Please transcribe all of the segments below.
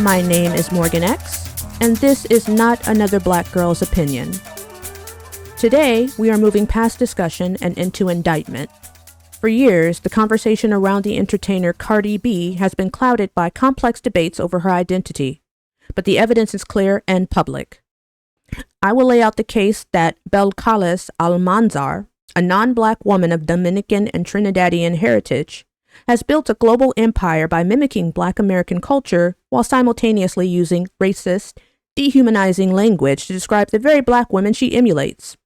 My name is Morgan X, and this is not another black girl's opinion. Today, we are moving past discussion and into indictment. For years, the conversation around the entertainer Cardi B has been clouded by complex debates over her identity, but the evidence is clear and public. I will lay out the case that Belcalis Almanzar, a non-black woman of Dominican and Trinidadian heritage, has built a global empire by mimicking Black American culture while simultaneously using racist, dehumanizing language to describe the very Black women she emulates.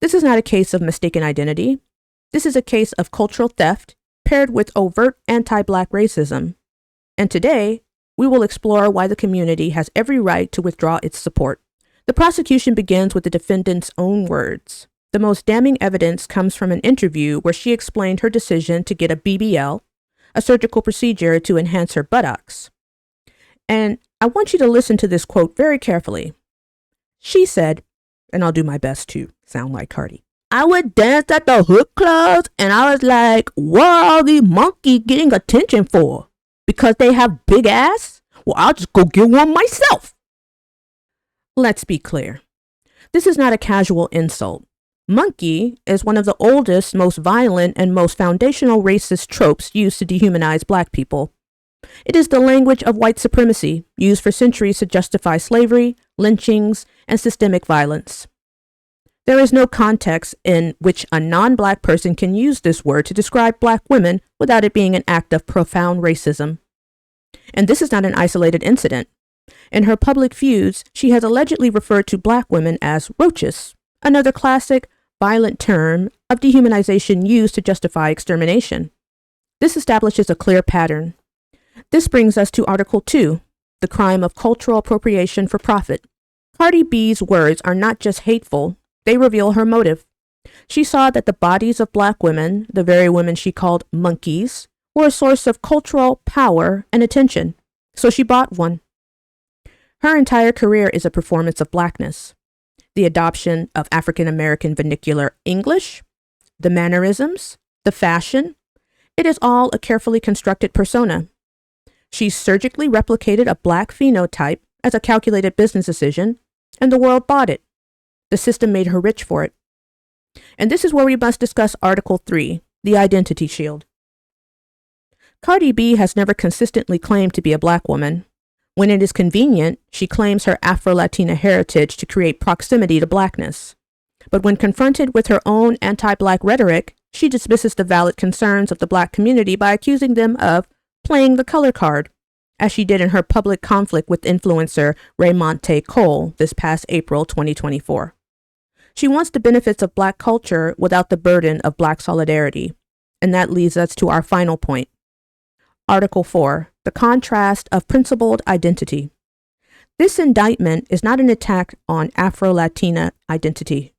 This is not a case of mistaken identity. This is a case of cultural theft paired with overt anti-Black racism. And today, we will explore why the community has every right to withdraw its support. The prosecution begins with the defendant's own words. The most damning evidence comes from an interview where she explained her decision to get a BBL, a surgical procedure to enhance her buttocks. And I want you to listen to this quote very carefully. She said, and I'll do my best to sound like Cardi, "I would dance at the hood clubs and I was like, what are all these monkeys getting attention for? Because they have big ass? Well, I'll just go get one myself." Let's be clear. This is not a casual insult. Monkey is one of the oldest, most violent, and most foundational racist tropes used to dehumanize Black people. It is the language of white supremacy, used for centuries to justify slavery, lynchings, and systemic violence. There is no context in which a non-Black person can use this word to describe Black women without it being an act of profound racism. And this is not an isolated incident. In her public feuds, she has allegedly referred to Black women as roaches, another classic, violent term of dehumanization used to justify extermination. This establishes a clear pattern. This brings us to Article 2, the crime of cultural appropriation for profit. Cardi B's words are not just hateful, they reveal her motive. She saw that the bodies of Black women, the very women she called monkeys, were a source of cultural power and attention, so she bought one. Her entire career is a performance of Blackness. The adoption of African American vernacular English, the mannerisms, the fashion, it is all a carefully constructed persona. She surgically replicated a Black phenotype as a calculated business decision, and the world bought it. The system made her rich for it. And this is where we must discuss Article 3, the identity shield. Cardi B has never consistently claimed to be a Black woman. When it is convenient, she claims her Afro-Latina heritage to create proximity to Blackness. But when confronted with her own anti-Black rhetoric, she dismisses the valid concerns of the Black community by accusing them of playing the color card, as she did in her public conflict with influencer Raymonte Cole this past April 2024. She wants the benefits of Black culture without the burden of Black solidarity. And that leads us to our final point. Article 4, the contrast of principled identity. This indictment is not an attack on Afro-Latina identity.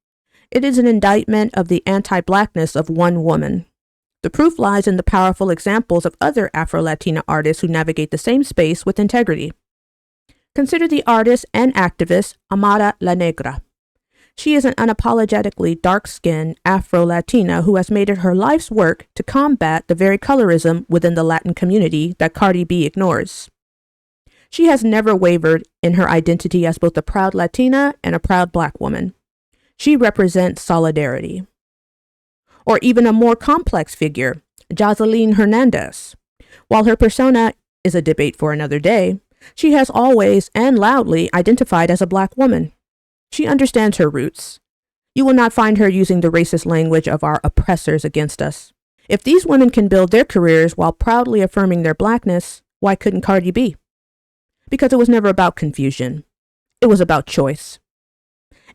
It is an indictment of the anti-Blackness of one woman. The proof lies in the powerful examples of other Afro-Latina artists who navigate the same space with integrity. Consider the artist and activist Amara La Negra. She is an unapologetically dark-skinned Afro-Latina who has made it her life's work to combat the very colorism within the Latin community that Cardi B ignores. She has never wavered in her identity as both a proud Latina and a proud Black woman. She represents solidarity. Or even a more complex figure, Joseline Hernandez. While her persona is a debate for another day, she has always and loudly identified as a Black woman. She understands her roots. You will not find her using the racist language of our oppressors against us. If these women can build their careers while proudly affirming their Blackness, why couldn't Cardi B? Because it was never about confusion. It was about choice.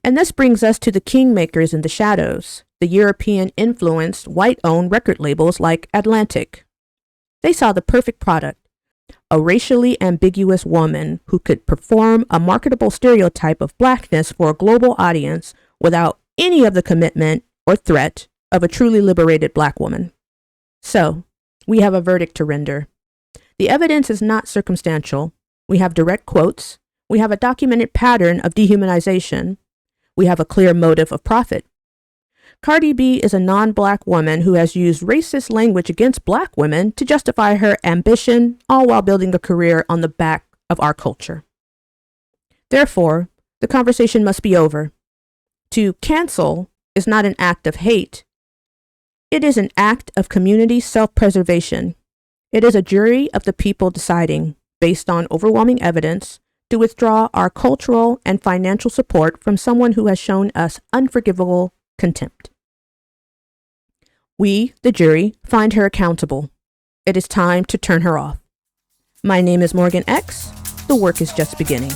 And this brings us to the kingmakers in the shadows, the European-influenced, white-owned record labels like Atlantic. They saw the perfect product. A racially ambiguous woman who could perform a marketable stereotype of Blackness for a global audience without any of the commitment or threat of a truly liberated Black woman. So, we have a verdict to render. The evidence is not circumstantial. We have direct quotes. We have a documented pattern of dehumanization. We have a clear motive of profit. Cardi B is a non-Black woman who has used racist language against Black women to justify her ambition, all while building a career on the back of our culture. Therefore, the conversation must be over. To cancel is not an act of hate. It is an act of community self-preservation. It is a jury of the people deciding, based on overwhelming evidence, to withdraw our cultural and financial support from someone who has shown us unforgivable contempt. We, the jury, find her accountable. It is time to turn her off. My name is Morgan X. The work is just beginning.